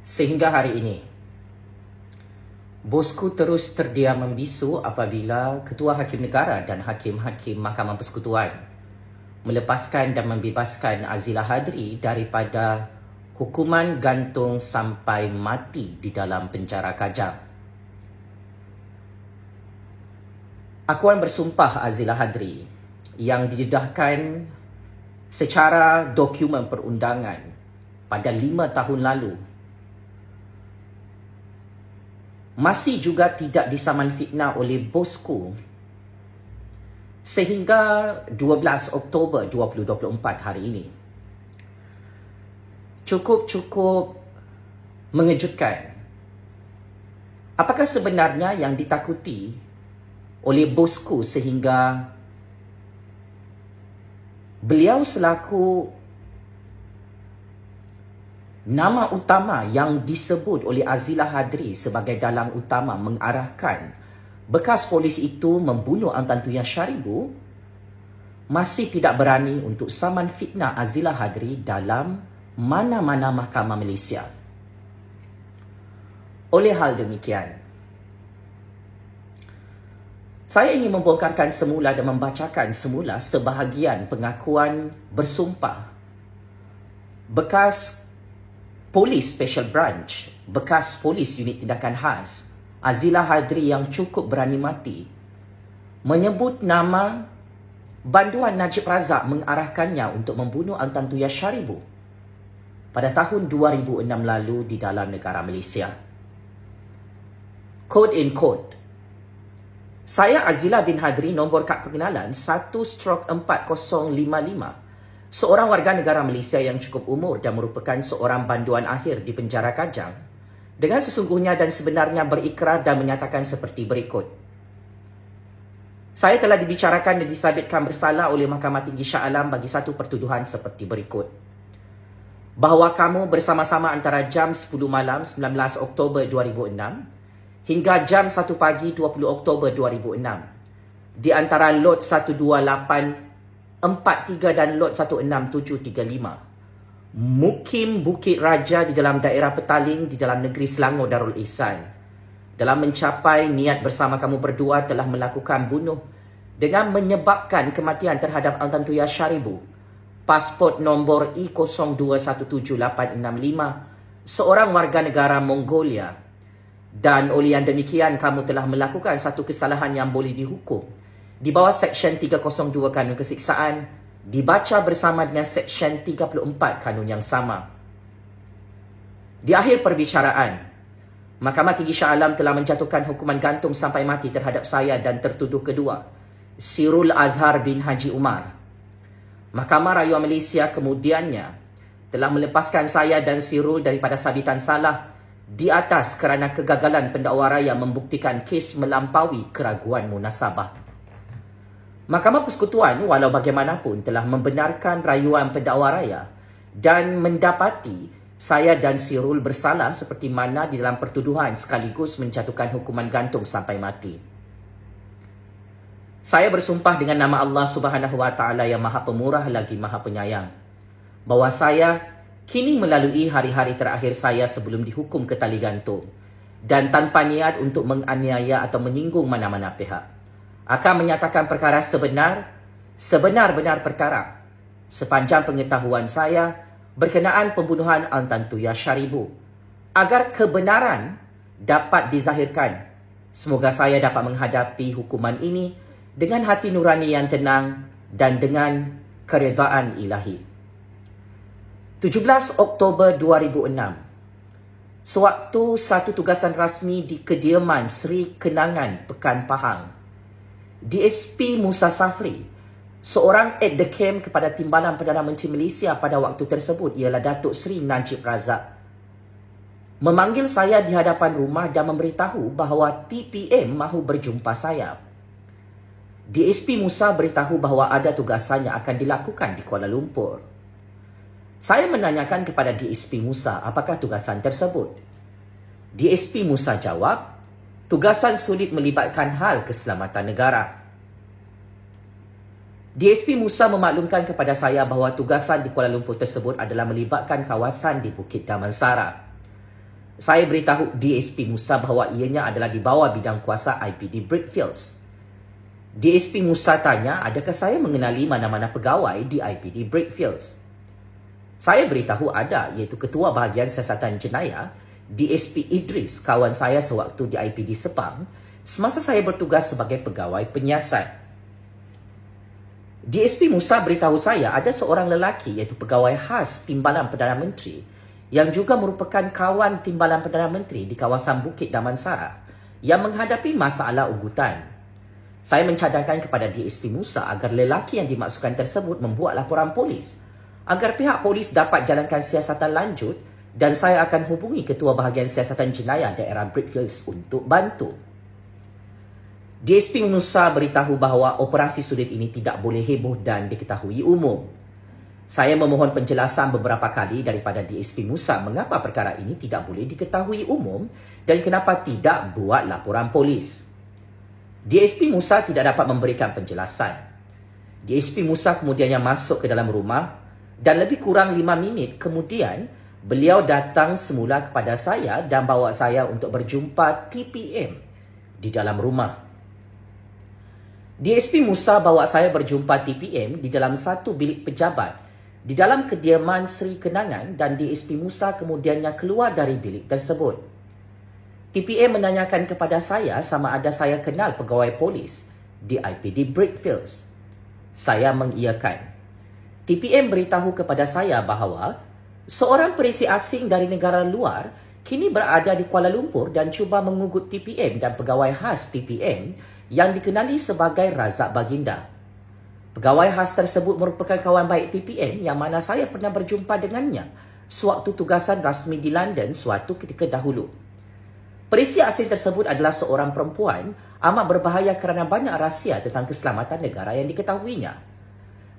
Sehingga hari ini, bosku terus terdiam membisu apabila Ketua Hakim Negara dan Hakim-Hakim Mahkamah Persekutuan melepaskan dan membebaskan Azila Hadri daripada hukuman gantung sampai mati di dalam penjara Kajang. Akuan bersumpah Azila Hadri yang didedahkan secara dokumen perundangan pada 5 tahun lalu masih juga tidak disaman fitnah oleh bosku sehingga 12 Oktober 2024 hari ini. Cukup mengejutkan. Apakah sebenarnya yang ditakuti oleh bosku sehingga beliau selaku nama utama yang disebut oleh Azila Hadri sebagai dalang utama mengarahkan bekas polis itu membunuh Antantuya Sharibu masih tidak berani untuk saman fitnah Azila Hadri dalam mana-mana mahkamah Malaysia. Oleh hal demikian, saya ingin membongkarkan semula dan membacakan semula sebahagian pengakuan bersumpah bekas Polis Special Branch, bekas Polis Unit Tindakan Khas, Azila Hadri yang cukup berani mati, menyebut nama banduan Najib Razak mengarahkannya untuk membunuh Antantuya Sharibu pada tahun 2006 lalu di dalam negara Malaysia. Quote in quote, saya Azila bin Hadri, nombor kad pengenalan 1/4055, seorang warga negara Malaysia yang cukup umur dan merupakan seorang banduan akhir di penjara Kajang, dengan sesungguhnya dan sebenarnya berikrar dan menyatakan seperti berikut. Saya telah dibicarakan dan disabitkan bersalah oleh Mahkamah Tinggi Shah Alam bagi satu pertuduhan seperti berikut. Bahawa kamu bersama-sama antara jam 10 malam 19 Oktober 2006 hingga jam 1 pagi 20 Oktober 2006 di antara lot 12843 dan lot 16735 mukim Bukit Raja di dalam daerah Petaling di dalam negeri Selangor Darul Ihsan, dalam mencapai niat bersama kamu berdua telah melakukan bunuh dengan menyebabkan kematian terhadap Antantuya Sharibu, pasport nombor I021785, seorang warga negara Mongolia, dan oleh yang demikian kamu telah melakukan satu kesalahan yang boleh dihukum di bawah Seksyen 302 Kanun Kesiksaan, dibaca bersama dengan Seksyen 34 Kanun yang sama. Di akhir perbicaraan, Mahkamah Tinggi Shah Alam telah menjatuhkan hukuman gantung sampai mati terhadap saya dan tertuduh kedua, Sirul Azhar bin Haji Umar. Mahkamah Rayuan Malaysia kemudiannya telah melepaskan saya dan Sirul daripada sabitan salah di atas kerana kegagalan pendakwa raya membuktikan kes melampaui keraguan munasabah. Mahkamah Persekutuan walau bagaimanapun telah membenarkan rayuan pendakwa raya dan mendapati saya dan Sirul bersalah seperti mana di dalam pertuduhan sekaligus menjatuhkan hukuman gantung sampai mati. Saya bersumpah dengan nama Allah Subhanahu Wa Taala yang Maha Pemurah lagi Maha Penyayang bahawa saya kini melalui hari-hari terakhir saya sebelum dihukum ke tali gantung dan tanpa niat untuk menganiaya atau menyinggung mana-mana pihak akan menyatakan perkara sebenar-benar perkara sepanjang pengetahuan saya berkenaan pembunuhan Antantuya Sharibu agar kebenaran dapat dizahirkan. Semoga saya dapat menghadapi hukuman ini dengan hati nurani yang tenang dan dengan keredaan ilahi. 17 Oktober 2006, sewaktu satu tugasan rasmi di kediaman Sri Kenangan Pekan Pahang, DSP Musa Safri, seorang aide de camp kepada Timbalan Perdana Menteri Malaysia pada waktu tersebut ialah Datuk Seri Najib Razak, memanggil saya di hadapan rumah dan memberitahu bahawa TPM mahu berjumpa saya. DSP Musa beritahu bahawa ada tugasan yang akan dilakukan di Kuala Lumpur. Saya menanyakan kepada DSP Musa apakah tugasan tersebut. DSP Musa jawab, tugasan sulit melibatkan hal keselamatan negara. DSP Musa memaklumkan kepada saya bahawa tugasan di Kuala Lumpur tersebut adalah melibatkan kawasan di Bukit Damansara. Saya beritahu DSP Musa bahawa ianya adalah di bawah bidang kuasa IPD Brickfields. DSP Musa tanya adakah saya mengenali mana-mana pegawai di IPD Brickfields. Saya beritahu ada, iaitu Ketua Bahagian Siasatan Jenayah, DSP Idris, kawan saya sewaktu di IPD Sepang, semasa saya bertugas sebagai pegawai penyiasat. DSP Musa beritahu saya ada seorang lelaki iaitu pegawai khas Timbalan Perdana Menteri yang juga merupakan kawan Timbalan Perdana Menteri di kawasan Bukit Damansara yang menghadapi masalah ugutan. Saya mencadangkan kepada DSP Musa agar lelaki yang dimaksudkan tersebut membuat laporan polis agar pihak polis dapat jalankan siasatan lanjut dan saya akan hubungi Ketua Bahagian Siasatan Jenayah daerah Brickfields untuk bantu. DSP Musa beritahu bahawa operasi sulit ini tidak boleh heboh dan diketahui umum. Saya memohon penjelasan beberapa kali daripada DSP Musa mengapa perkara ini tidak boleh diketahui umum dan kenapa tidak buat laporan polis. DSP Musa tidak dapat memberikan penjelasan. DSP Musa kemudiannya masuk ke dalam rumah dan lebih kurang 5 minit kemudian beliau datang semula kepada saya dan bawa saya untuk berjumpa TPM di dalam rumah. DSP Musa bawa saya berjumpa TPM di dalam satu bilik pejabat di dalam kediaman Seri Kenangan dan DSP Musa kemudiannya keluar dari bilik tersebut. TPM menanyakan kepada saya sama ada saya kenal pegawai polis di IPD Brickfields. Saya mengiyakan. TPM beritahu kepada saya bahawa seorang perisi asing dari negara luar kini berada di Kuala Lumpur dan cuba mengugut TPM dan pegawai khas TPM yang dikenali sebagai Razak Baginda. Pegawai khas tersebut merupakan kawan baik TPM yang mana saya pernah berjumpa dengannya sewaktu tugasan rasmi di London suatu ketika dahulu. Perisi asing tersebut adalah seorang perempuan amat berbahaya kerana banyak rahsia tentang keselamatan negara yang diketahuinya.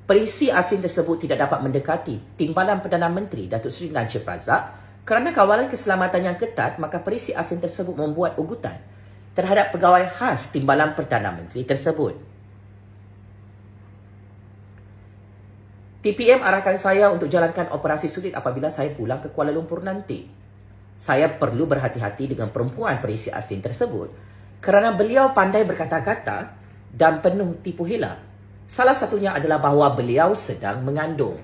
Perisi asing tersebut tidak dapat mendekati Timbalan Perdana Menteri Datuk Seri Najib Razak kerana kawalan keselamatan yang ketat, maka perisi asing tersebut membuat ugutan terhadap pegawai khas Timbalan Perdana Menteri tersebut. TPM arahkan saya untuk jalankan operasi sulit apabila saya pulang ke Kuala Lumpur nanti. Saya perlu berhati-hati dengan perempuan perisi asing tersebut kerana beliau pandai berkata-kata dan penuh tipu hela. Salah satunya adalah bahawa beliau sedang mengandung.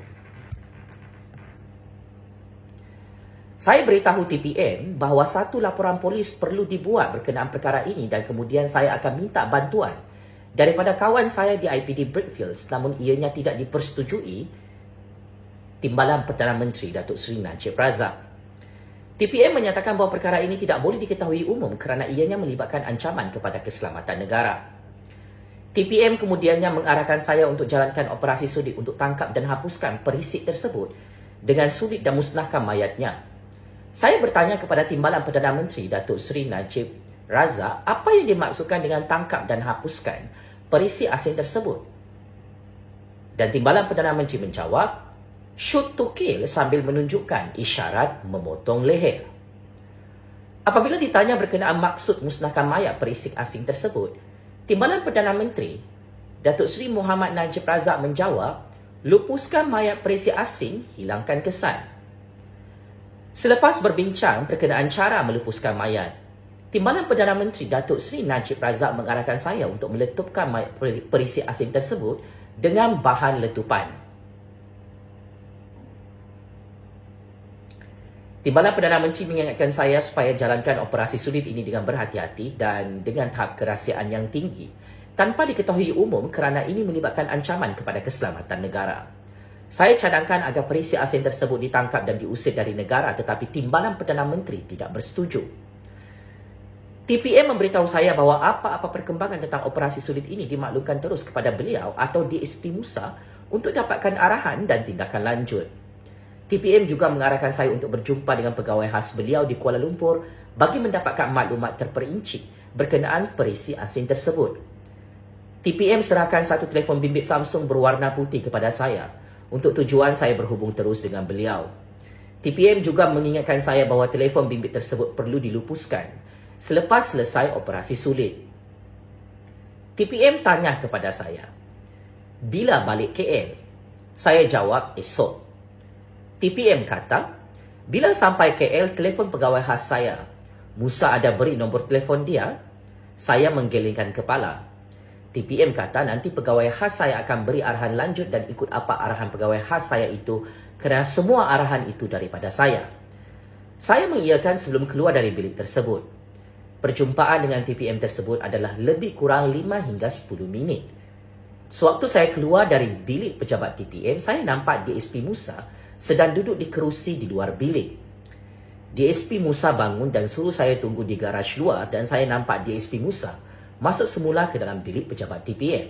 Saya beritahu TPM bahawa satu laporan polis perlu dibuat berkenaan perkara ini dan kemudian saya akan minta bantuan daripada kawan saya di IPD Brickfields namun ianya tidak dipersetujui Timbalan Perdana Menteri Datuk Seri Najib Razak. TPM menyatakan bahawa perkara ini tidak boleh diketahui umum kerana ianya melibatkan ancaman kepada keselamatan negara. TPM kemudiannya mengarahkan saya untuk jalankan operasi sulit untuk tangkap dan hapuskan perisik tersebut dengan sulit dan musnahkan mayatnya. Saya bertanya kepada Timbalan Perdana Menteri Datuk Seri Najib Razak apa yang dimaksudkan dengan tangkap dan hapuskan perisi asing tersebut. Dan Timbalan Perdana Menteri menjawab, shoot to kill sambil menunjukkan isyarat memotong leher. Apabila ditanya berkenaan maksud musnahkan mayat perisik asing tersebut, Timbalan Perdana Menteri Datuk Seri Muhammad Najib Razak menjawab, lupuskan mayat perisi asing, hilangkan kesan. Selepas berbincang berkenaan cara melupuskan mayat, Timbalan Perdana Menteri Datuk Seri Najib Razak mengarahkan saya untuk meletupkan mayat perisi asing tersebut dengan bahan letupan. Timbalan Perdana Menteri mengingatkan saya supaya jalankan operasi sulit ini dengan berhati-hati dan dengan tahap kerahsiaan yang tinggi tanpa diketahui umum kerana ini melibatkan ancaman kepada keselamatan negara. Saya cadangkan agar perisi asing tersebut ditangkap dan diusir dari negara tetapi Timbalan Perdana Menteri tidak bersetuju. TPM memberitahu saya bahawa apa-apa perkembangan tentang operasi sulit ini dimaklumkan terus kepada beliau atau DSP Musa untuk dapatkan arahan dan tindakan lanjut. TPM juga mengarahkan saya untuk berjumpa dengan pegawai khas beliau di Kuala Lumpur bagi mendapatkan maklumat terperinci berkenaan perisi asing tersebut. TPM serahkan satu telefon bimbit Samsung berwarna putih kepada saya untuk tujuan saya berhubung terus dengan beliau. TPM juga mengingatkan saya bahawa telefon bimbit tersebut perlu dilupuskan selepas selesai operasi sulit. TPM tanya kepada saya, bila balik KL? Saya jawab, esok. TPM kata, Bila sampai KL, telefon pegawai khas saya. Musa ada beri nombor telefon dia. Saya menggelengkan kepala. TPM kata nanti pegawai khas saya akan beri arahan lanjut dan ikut apa arahan pegawai khas saya itu kerana semua arahan itu daripada saya. Saya mengiyakan sebelum keluar dari bilik tersebut. Perjumpaan dengan TPM tersebut adalah lebih kurang 5 hingga 10 minit. Sewaktu saya keluar dari bilik pejabat TPM, saya nampak DSP Musa sedang duduk di kerusi di luar bilik. DSP Musa bangun dan suruh saya tunggu di garaj luar dan saya nampak DSP Musa masuk semula ke dalam bilik pejabat TPM.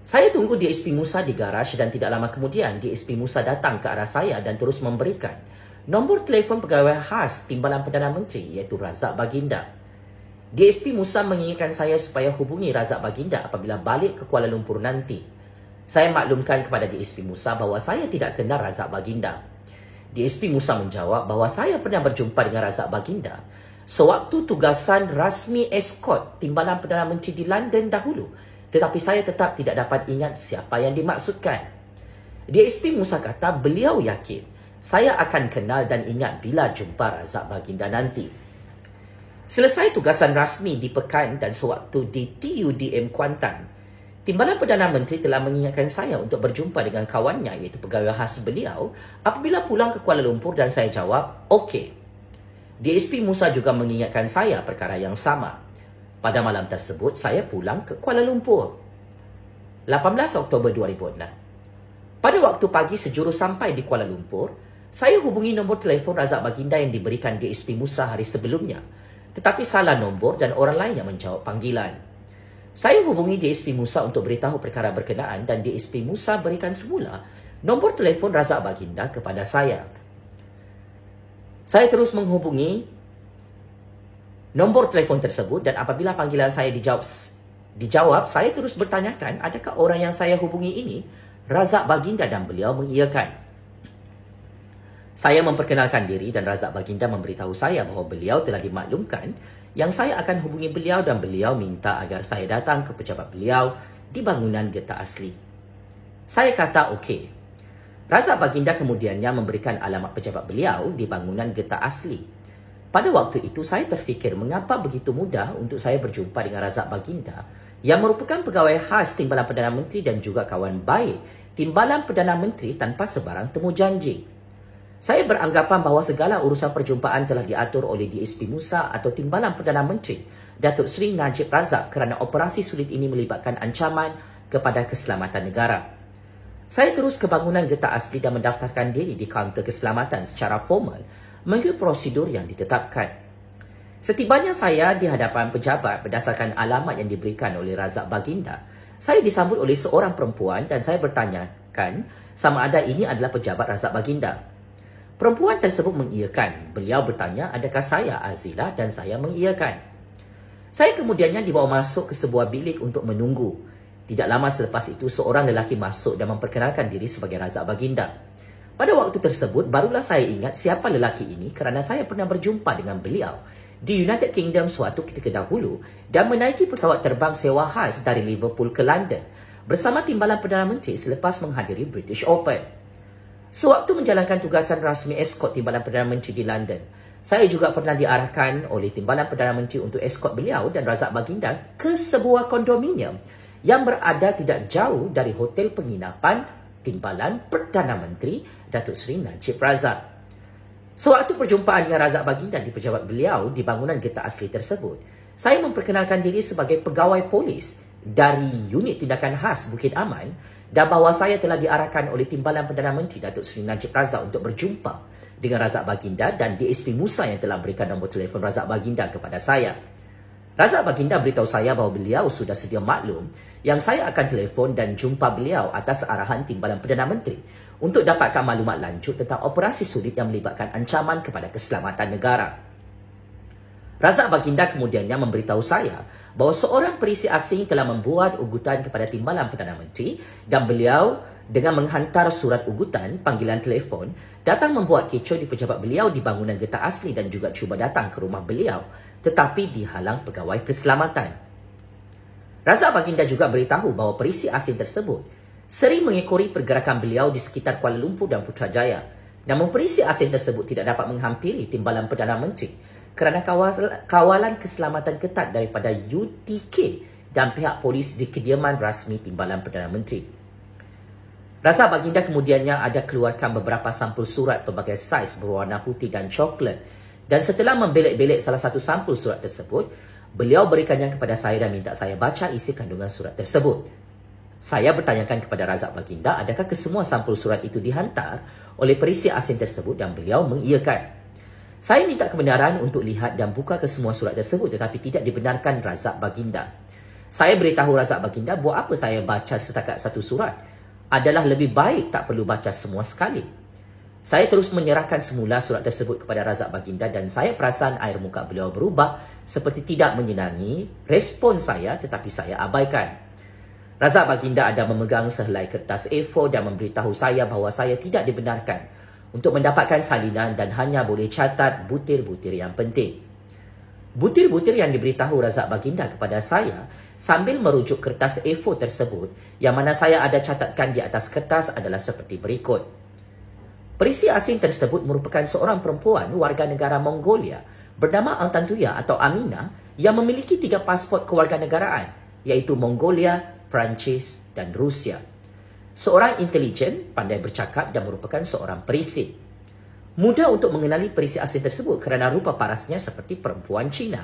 Saya tunggu DSP Musa di garaj dan tidak lama kemudian DSP Musa datang ke arah saya dan terus memberikan nombor telefon pegawai khas Timbalan Perdana Menteri iaitu Razak Baginda. DSP Musa mengingatkan saya supaya hubungi Razak Baginda apabila balik ke Kuala Lumpur nanti. Saya maklumkan kepada DSP Musa bahawa saya tidak kenal Razak Baginda. DSP Musa menjawab bahawa saya pernah berjumpa dengan Razak Baginda sewaktu tugasan rasmi eskort Timbalan Perdana Menteri di London dahulu, tetapi saya tetap tidak dapat ingat siapa yang dimaksudkan. DSP Musa kata beliau yakin saya akan kenal dan ingat bila jumpa Razak Baginda nanti. Selesai tugasan rasmi di Pekan dan sewaktu di TUDM Kuantan, Timbalan Perdana Menteri telah mengingatkan saya untuk berjumpa dengan kawannya iaitu pegawai khas beliau apabila pulang ke Kuala Lumpur dan saya jawab, okey. DSP Musa juga mengingatkan saya perkara yang sama. Pada malam tersebut, saya pulang ke Kuala Lumpur. 18 Oktober 2006. Pada waktu pagi sejurus sampai di Kuala Lumpur, saya hubungi nombor telefon Razak Baginda yang diberikan DSP Musa hari sebelumnya, tetapi salah nombor dan orang lain yang menjawab panggilan. Saya hubungi DSP Musa untuk beritahu perkara berkenaan dan DSP Musa berikan semula nombor telefon Razak Baginda kepada saya. Saya terus menghubungi nombor telefon tersebut dan apabila panggilan saya dijawab, saya terus bertanyakan adakah orang yang saya hubungi ini Razak Baginda dan beliau mengiyakan. Saya memperkenalkan diri dan Razak Baginda memberitahu saya bahawa beliau telah dimaklumkan yang saya akan hubungi beliau dan beliau minta agar saya datang ke pejabat beliau di bangunan Getah Asli. Saya kata okey. Razak Baginda kemudiannya memberikan alamat pejabat beliau di bangunan Getah Asli. Pada waktu itu saya terfikir mengapa begitu mudah untuk saya berjumpa dengan Razak Baginda yang merupakan pegawai khas Timbalan Perdana Menteri dan juga kawan baik Timbalan Perdana Menteri tanpa sebarang temu janji. Saya beranggapan bahawa segala urusan perjumpaan telah diatur oleh DSP Musa atau Timbalan Perdana Menteri Datuk Seri Najib Razak kerana operasi sulit ini melibatkan ancaman kepada keselamatan negara. Saya terus ke bangunan Getah Asli dan mendaftarkan diri di kaunter keselamatan secara formal mengikut prosedur yang ditetapkan. Setibanya saya di hadapan pejabat berdasarkan alamat yang diberikan oleh Razak Baginda, saya disambut oleh seorang perempuan dan saya bertanyakan sama ada ini adalah pejabat Razak Baginda. Perempuan tersebut mengiyakan. Beliau bertanya adakah saya Azila dan saya mengiyakan. Saya kemudiannya dibawa masuk ke sebuah bilik untuk menunggu. Tidak lama selepas itu seorang lelaki masuk dan memperkenalkan diri sebagai Razak Baginda. Pada waktu tersebut barulah saya ingat siapa lelaki ini kerana saya pernah berjumpa dengan beliau di United Kingdom suatu ketika dahulu dan menaiki pesawat terbang sewa khas dari Liverpool ke London bersama Timbalan Perdana Menteri selepas menghadiri British Open. Sewaktu menjalankan tugasan rasmi eskort Timbalan Perdana Menteri di London, saya juga pernah diarahkan oleh Timbalan Perdana Menteri untuk eskort beliau dan Razak Baginda ke sebuah kondominium yang berada tidak jauh dari hotel penginapan Timbalan Perdana Menteri Datuk Seri Najib Razak. Sewaktu perjumpaan dengan Razak Baginda di pejabat beliau di bangunan Getah Asli tersebut, saya memperkenalkan diri sebagai pegawai polis dari Unit Tindakan Khas Bukit Aman dan bahawa saya telah diarahkan oleh Timbalan Perdana Menteri Datuk Seri Najib Razak untuk berjumpa dengan Razak Baginda dan DSP Musa yang telah berikan nombor telefon Razak Baginda kepada saya. Razak Baginda beritahu saya bahawa beliau sudah sedia maklum yang saya akan telefon dan jumpa beliau atas arahan Timbalan Perdana Menteri untuk dapatkan maklumat lanjut tentang operasi sulit yang melibatkan ancaman kepada keselamatan negara. Razak Baginda kemudiannya memberitahu saya bahawa seorang perisi asing telah membuat ugutan kepada Timbalan Perdana Menteri dan beliau dengan menghantar surat ugutan panggilan telefon datang membuat kecoh di pejabat beliau di bangunan Getah Asli dan juga cuba datang ke rumah beliau tetapi dihalang pegawai keselamatan. Razak Baginda juga beritahu bahawa perisi asing tersebut sering mengekori pergerakan beliau di sekitar Kuala Lumpur dan Putrajaya Namun perisi asing tersebut tidak dapat menghampiri Timbalan Perdana Menteri kerana kawalan keselamatan ketat daripada UTK dan pihak polis di kediaman rasmi Timbalan Perdana Menteri. Razak Baginda kemudiannya ada keluarkan beberapa sampul surat pelbagai saiz berwarna putih dan coklat, dan setelah membelek-belek salah satu sampul surat tersebut, beliau berikannya kepada saya dan minta saya baca isi kandungan surat tersebut. Saya bertanyakan kepada Razak Baginda adakah kesemua sampul surat itu dihantar oleh perisi asing tersebut, dan beliau mengiyakan. Saya minta kebenaran untuk lihat dan buka kesemua surat tersebut, tetapi tidak dibenarkan Razak Baginda. Saya beritahu Razak Baginda, buat apa saya baca setakat satu surat? Adalah lebih baik tak perlu baca semua sekali. Saya terus menyerahkan semula surat tersebut kepada Razak Baginda, dan saya perasan air muka beliau berubah seperti tidak menyenangi respon saya, tetapi saya abaikan. Razak Baginda ada memegang sehelai kertas A4 dan memberitahu saya bahawa saya tidak dibenarkan untuk mendapatkan salinan dan hanya boleh catat butir-butir yang penting. Butir-butir yang diberitahu Razak Baginda kepada saya sambil merujuk kertas A4 tersebut, yang mana saya ada catatkan di atas kertas, adalah seperti berikut. Perisi asing tersebut merupakan seorang perempuan warga negara Mongolia bernama Altantuya atau Amina yang memiliki 3 pasport kewarganegaraan, iaitu Mongolia, Perancis dan Rusia. Seorang intelijen, pandai bercakap dan merupakan seorang perisi. Mudah untuk mengenali perisi asing tersebut kerana rupa parasnya seperti perempuan Cina.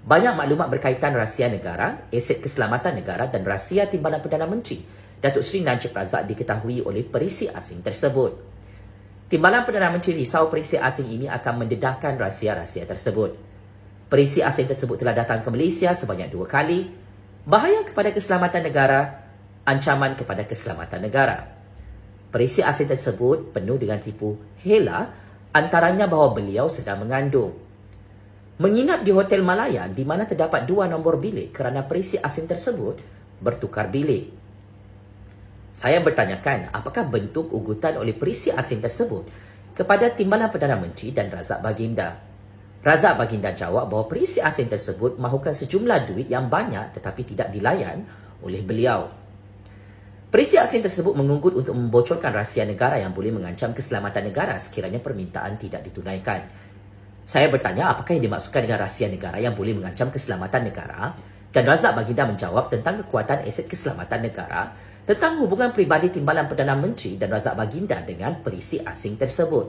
Banyak maklumat berkaitan rahsia negara, aset keselamatan negara dan rahsia Timbalan Perdana Menteri Datuk Seri Najib Razak diketahui oleh perisi asing tersebut. Timbalan Perdana Menteri risau perisi asing ini akan mendedahkan rahsia-rahsia tersebut. Perisi asing tersebut telah datang ke Malaysia sebanyak 2 kali. Bahaya kepada keselamatan negara, ancaman kepada keselamatan negara. Perisi asing tersebut penuh dengan tipu hela, antaranya bahawa beliau sedang mengandung. Menginap di Hotel Malayan di mana terdapat 2 nombor bilik kerana perisi asing tersebut bertukar bilik. Saya bertanyakan apakah bentuk ugutan oleh perisi asing tersebut kepada Timbalan Perdana Menteri dan Razak Baginda. Razak Baginda jawab bahawa perisi asing tersebut mahukan sejumlah duit yang banyak tetapi tidak dilayan oleh beliau. Perisi asing tersebut mengunggut untuk membocorkan rahsia negara yang boleh mengancam keselamatan negara sekiranya permintaan tidak ditunaikan. Saya bertanya apakah yang dimaksudkan dengan rahsia negara yang boleh mengancam keselamatan negara, dan Razak Baginda menjawab tentang kekuatan aset keselamatan negara, tentang hubungan peribadi Timbalan Perdana Menteri dan Razak Baginda dengan perisi asing tersebut.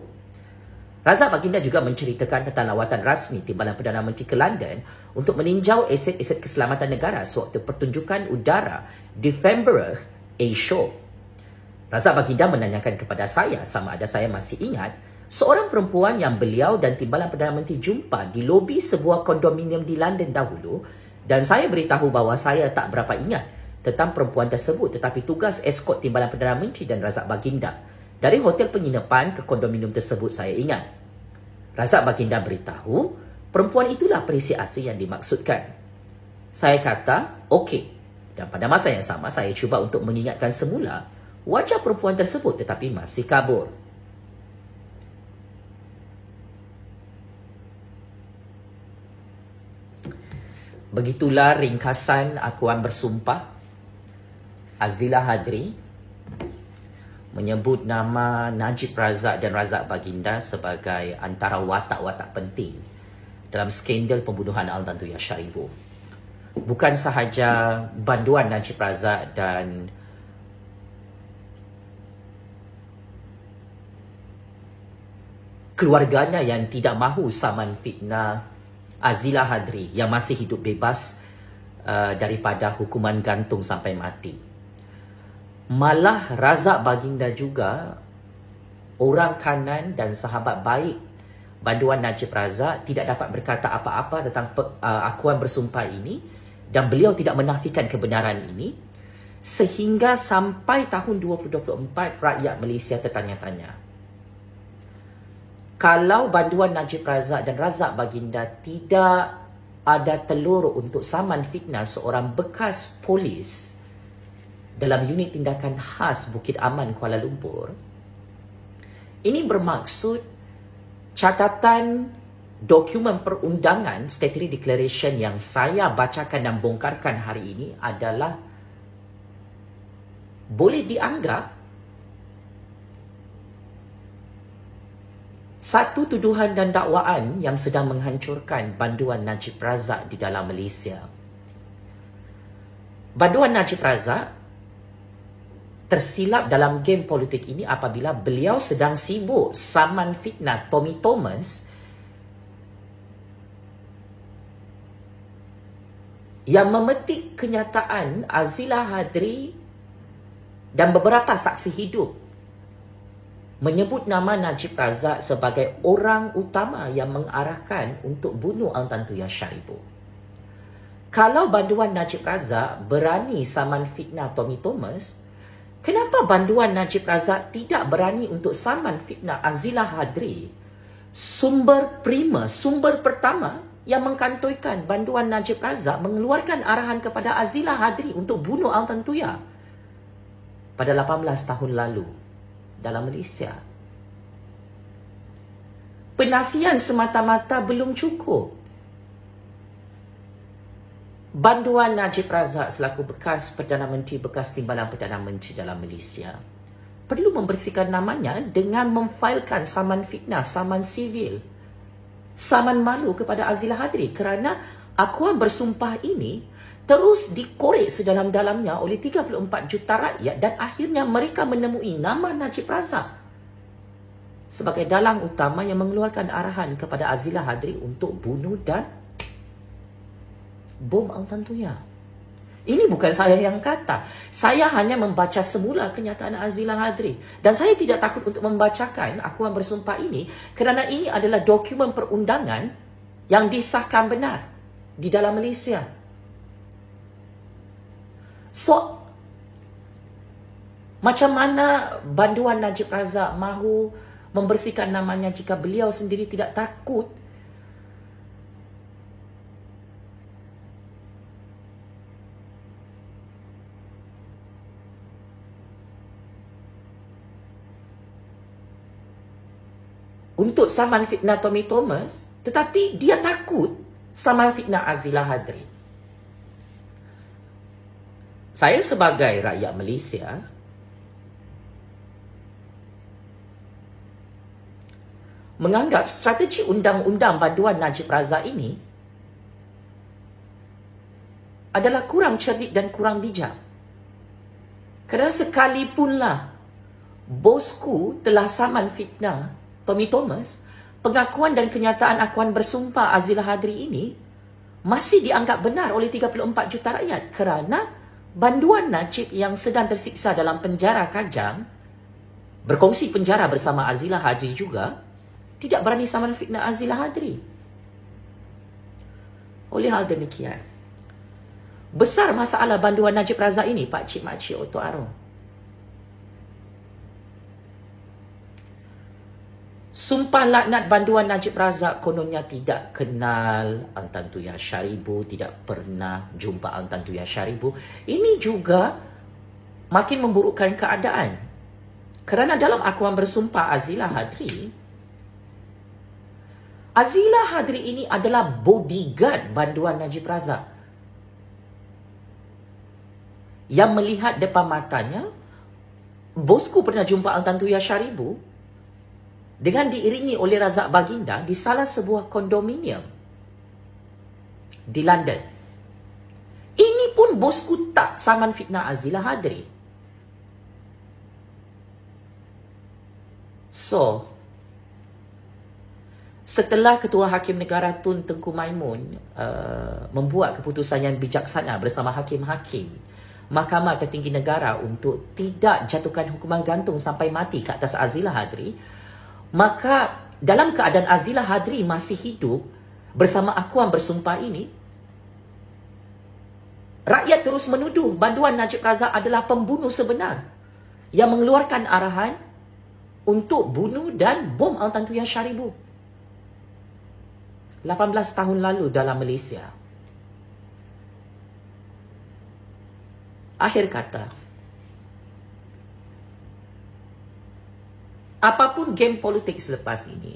Razak Baginda juga menceritakan tentang lawatan rasmi Timbalan Perdana Menteri ke London untuk meninjau aset-aset keselamatan negara sewaktu pertunjukan udara di Farnborough Airshow. Razak Baginda menanyakan kepada saya sama ada saya masih ingat seorang perempuan yang beliau dan Timbalan Perdana Menteri jumpa di lobi sebuah kondominium di London dahulu, dan saya beritahu bahawa saya tak berapa ingat tentang perempuan tersebut, tetapi tugas eskort Timbalan Perdana Menteri dan Razak Baginda dari hotel penginapan ke kondominium tersebut saya ingat. Razak Baginda beritahu perempuan itulah perisi asing yang dimaksudkan. Saya kata okey, dan pada masa yang sama saya cuba untuk mengingatkan semula wajah perempuan tersebut, tetapi masih kabur. Begitulah ringkasan akuan bersumpah Azila Hadri menyebut nama Najib Razak dan Razak Baginda sebagai antara watak-watak penting dalam skandal pembunuhan Altantuya Sharibu. Bukan sahaja banduan Najib Razak dan keluarganya yang tidak mahu saman fitnah Azila Hadri yang masih hidup bebas daripada hukuman gantung sampai mati. Malah Razak Baginda juga orang kanan dan sahabat baik banduan Najib Razak tidak dapat berkata apa-apa tentang akuan bersumpah ini, dan beliau tidak menafikan kebenaran ini sehingga sampai tahun 2024 rakyat Malaysia tertanya-tanya. Kalau banduan Najib Razak dan Razak Baginda tidak ada telur untuk saman fitnah seorang bekas polis dalam unit tindakan khas Bukit Aman Kuala Lumpur, ini bermaksud catatan dokumen perundangan Statutory Declaration yang saya bacakan dan bongkarkan hari ini adalah boleh dianggap Satu tuduhan dan dakwaan yang sedang menghancurkan banduan Najib Razak di dalam Malaysia. Banduan Najib Razak tersilap dalam game politik ini apabila beliau sedang sibuk saman fitnah Tommy Thomas yang memetik kenyataan Azila Hadri dan beberapa saksi hidup menyebut nama Najib Razak sebagai orang utama yang mengarahkan untuk bunuh Ang Tan Tuya Syaribu. Kalau banduan Najib Razak berani saman fitnah Tommy Thomas, kenapa banduan Najib Razak tidak berani untuk saman fitnah Azila Hadri, sumber prima, sumber pertama yang mengkantoikan banduan Najib Razak mengeluarkan arahan kepada Azila Hadri untuk bunuh Ang Tan Tuya pada 18 tahun lalu dalam Malaysia. Penafian semata-mata belum cukup. Banduan Najib Razak selaku bekas Perdana Menteri, bekas Timbalan Perdana Menteri dalam Malaysia perlu membersihkan namanya dengan memfailkan saman fitnah, saman sivil, saman malu kepada Azila Hadri kerana akuan bersumpah ini terus dikorek sedalam-dalamnya oleh 34 juta rakyat dan akhirnya mereka menemui nama Najib Razak sebagai dalang utama yang mengeluarkan arahan kepada Azila Hadri untuk bunuh dan bom Ang Tan Tuya. Ini bukan saya yang kata. Saya hanya membaca semula kenyataan Azila Hadri. Dan saya tidak takut untuk membacakan akuan bersumpah ini kerana ini adalah dokumen perundangan yang disahkan benar di dalam Malaysia. So, macam mana banduan Najib Razak mahu membersihkan namanya jika beliau sendiri tidak takut untuk saman fitnah Tommy Thomas, tetapi dia takut saman fitnah Azila Hadri. Saya sebagai rakyat Malaysia menganggap strategi undang-undang banduan Najib Razak ini adalah kurang cerdik dan kurang bijak. Kerana sekalipunlah bosku telah saman fitnah Tommy Thomas, pengakuan dan kenyataan akuan bersumpah Azila Hadri ini masih dianggap benar oleh 34 juta rakyat kerana banduan Najib yang sedang tersiksa dalam penjara Kajang, berkongsi penjara bersama Azila Hadri juga, tidak berani saman fitnah Azila Hadri. Oleh hal demikian, besar masalah banduan Najib Razak ini, Pak Cik Mak Cik Oto Aro. Sumpah laknat banduan Najib Razak kononnya tidak kenal Ang Tan Tuya Syaribu, tidak pernah jumpa Ang Tan Tuya Syaribu. Ini juga makin memburukkan keadaan. Kerana dalam akuan bersumpah Azila Hadri ini adalah bodyguard banduan Najib Razak yang melihat depan matanya bosku pernah jumpa Ang Tan Tuya Syaribu dengan diiringi oleh Razak Baginda di salah sebuah kondominium di London. Ini pun bosku tak saman fitnah Azila Hadri. So, setelah Ketua Hakim Negara Tun Tengku Maimun membuat keputusan yang bijaksana bersama hakim-hakim Mahkamah Tertinggi Negara untuk tidak jatuhkan hukuman gantung sampai mati ke atas Azila Hadri, maka dalam keadaan Azila Hadri masih hidup bersama akuan bersumpah ini, rakyat terus menuduh banduan Najib Razak adalah pembunuh sebenar yang mengeluarkan arahan untuk bunuh dan bom Ang Tan Tuya Syaribu 18 tahun lalu dalam Malaysia. Akhir kata, apapun game politik selepas ini,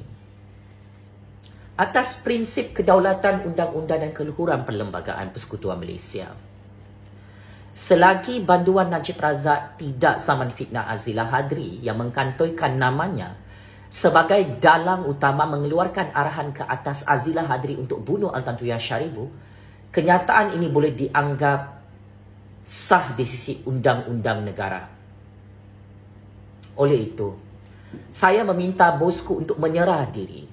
atas prinsip kedaulatan undang-undang dan keluhuran Perlembagaan Persekutuan Malaysia, selagi banduan Najib Razak tidak saman fitnah Azila Hadri yang mengkantoikan namanya sebagai dalang utama mengeluarkan arahan ke atas Azila Hadri untuk bunuh Altan Tuya Syaribu, kenyataan ini boleh dianggap sah di sisi undang-undang negara. Oleh itu, saya meminta bosku untuk menyerah diri.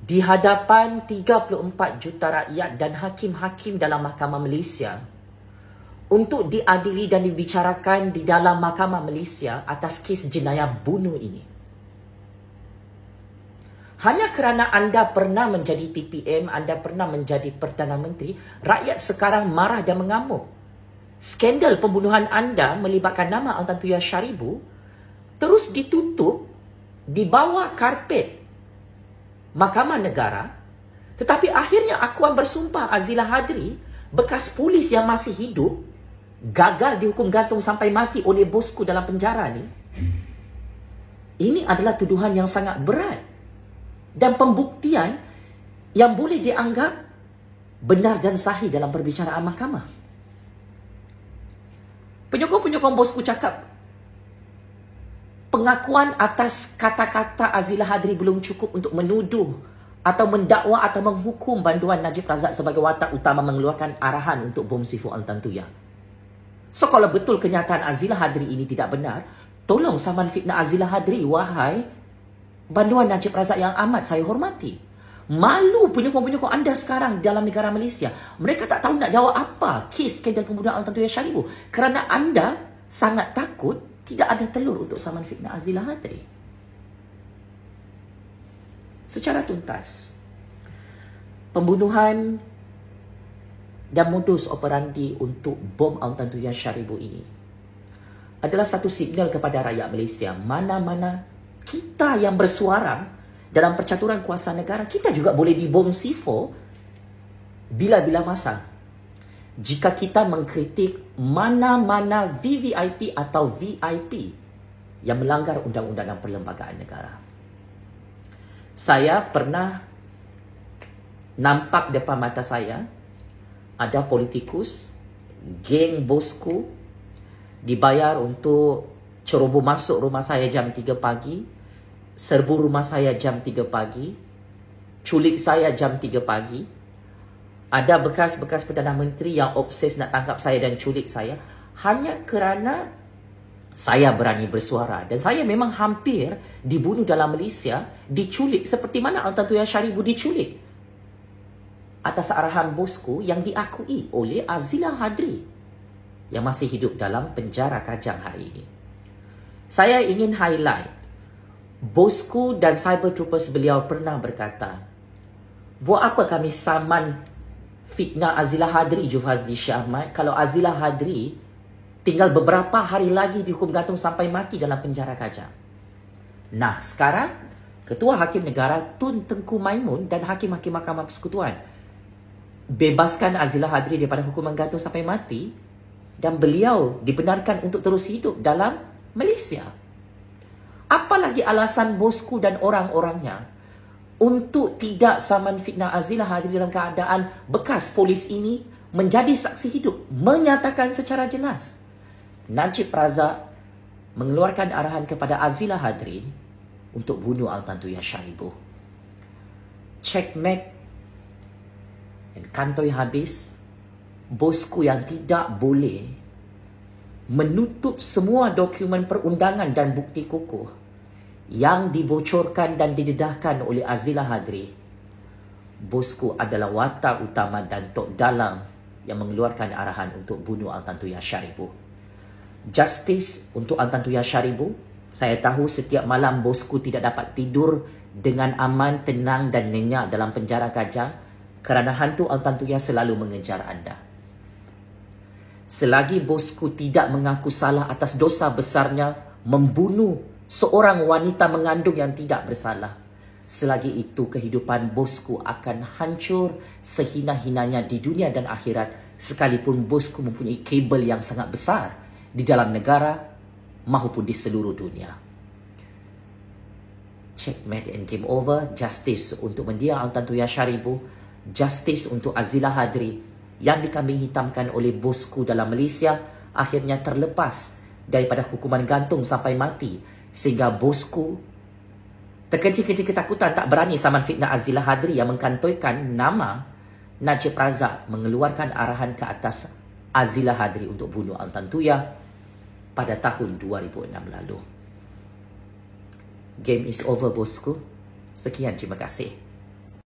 Di hadapan 34 juta rakyat dan hakim-hakim dalam Mahkamah Malaysia, untuk diadili dan dibicarakan di dalam Mahkamah Malaysia atas kes jenayah bunuh ini. Hanya kerana anda pernah menjadi TPM, anda pernah menjadi Perdana Menteri, rakyat sekarang marah dan mengamuk. Skandal pembunuhan anda melibatkan nama Altan Tuya Syaribu terus ditutup di bawah karpet Mahkamah Negara, tetapi akhirnya akuan bersumpah Azila Hadri, bekas polis yang masih hidup, gagal dihukum gantung sampai mati oleh bosku dalam penjara ni. Ini adalah tuduhan yang sangat berat dan pembuktian yang boleh dianggap benar dan sahih dalam perbicaraan mahkamah. Penyokong-penyokong bosku cakap pengakuan atas kata-kata Azila Hadri belum cukup untuk menuduh atau mendakwa atau menghukum banduan Najib Razak sebagai watak utama mengeluarkan arahan untuk bom C4 Altan Tuya. So, kalau betul kenyataan Azila Hadri ini tidak benar, tolong saman fitnah Azila Hadri, wahai banduan Najib Razak yang amat saya hormati. Malu penyokong-penyokong anda sekarang dalam negara Malaysia. Mereka tak tahu nak jawab apa kes skandal pembunuhan Altan Tuya Syaribu. Kerana anda sangat takut tidak ada telur untuk saman fitnah Azila Hadri. Secara tuntas, pembunuhan dan modus operandi untuk bom Altan Tuya Syaribu ini adalah satu signal kepada rakyat Malaysia, mana-mana kita yang bersuara dalam percaturan kuasa negara, kita juga boleh dibom C4 bila-bila masa. Jika kita mengkritik mana-mana VVIP atau VIP yang melanggar undang-undang dan perlembagaan negara. Saya pernah nampak depan mata saya ada politikus, geng bosku, dibayar untuk ceroboh masuk rumah saya jam 3 pagi, serbu rumah saya jam 3 pagi, culik saya jam 3 pagi. Ada bekas-bekas Perdana Menteri yang obses nak tangkap saya dan culik saya hanya kerana saya berani bersuara. Dan saya memang hampir dibunuh dalam Malaysia, diculik seperti mana Altan Tuya Syaribu diculik atas arahan bosku yang diakui oleh Azila Hadri yang masih hidup dalam penjara Kajang hari ini. Saya ingin highlight, bosku dan cyber troopers beliau pernah berkata, buat apa kami saman fitnah Azila Hadri, Jufazli Shah Ahmad, kalau Azila Hadri tinggal beberapa hari lagi dihukum gantung sampai mati dalam penjara Kajang. Nah, sekarang Ketua Hakim Negara Tun Tengku Maimun dan Hakim-Hakim Mahkamah Persekutuan bebaskan Azila Hadri daripada hukuman gantung sampai mati dan beliau dibenarkan untuk terus hidup dalam Malaysia. Apalagi alasan bosku dan orang-orangnya untuk tidak saman fitnah Azila Hadri dalam keadaan bekas polis ini menjadi saksi hidup, menyatakan secara jelas Najib Razak mengeluarkan arahan kepada Azila Hadri untuk bunuh Altan Tuya Syaribu. Checkmate dan kantoi habis. Bosku yang tidak boleh menutup semua dokumen perundangan dan bukti kokoh yang dibocorkan dan didedahkan oleh Azila Hadri. Bosku adalah watak utama dan tok dalang yang mengeluarkan arahan untuk bunuh Altan Tuya Syaribu. Justice untuk Altan Tuya Syaribu. Saya tahu setiap malam bosku tidak dapat tidur dengan aman, tenang dan nyenyak dalam penjara Kajang kerana hantu Altan Tuya selalu mengejar anda. Selagi bosku tidak mengaku salah atas dosa besarnya membunuh seorang wanita mengandung yang tidak bersalah, selagi itu kehidupan bosku akan hancur sehina-hinanya di dunia dan akhirat, sekalipun bosku mempunyai kabel yang sangat besar di dalam negara maupun di seluruh dunia. Checkmate and game over. Justice untuk mendiang Altan Tuya Syaribu. Justice untuk Azila Hadri yang dikambing hitamkan oleh bosku dalam Malaysia akhirnya terlepas daripada hukuman gantung sampai mati, sehingga bosku terkejut-kejut ketakutan tak berani saman fitnah Azila Hadri yang mengkantoikan nama Najib Razak mengeluarkan arahan ke atas Azila Hadri untuk bunuh Altan Tuya pada tahun 2006 lalu. Game is over, bosku. Sekian, terima kasih.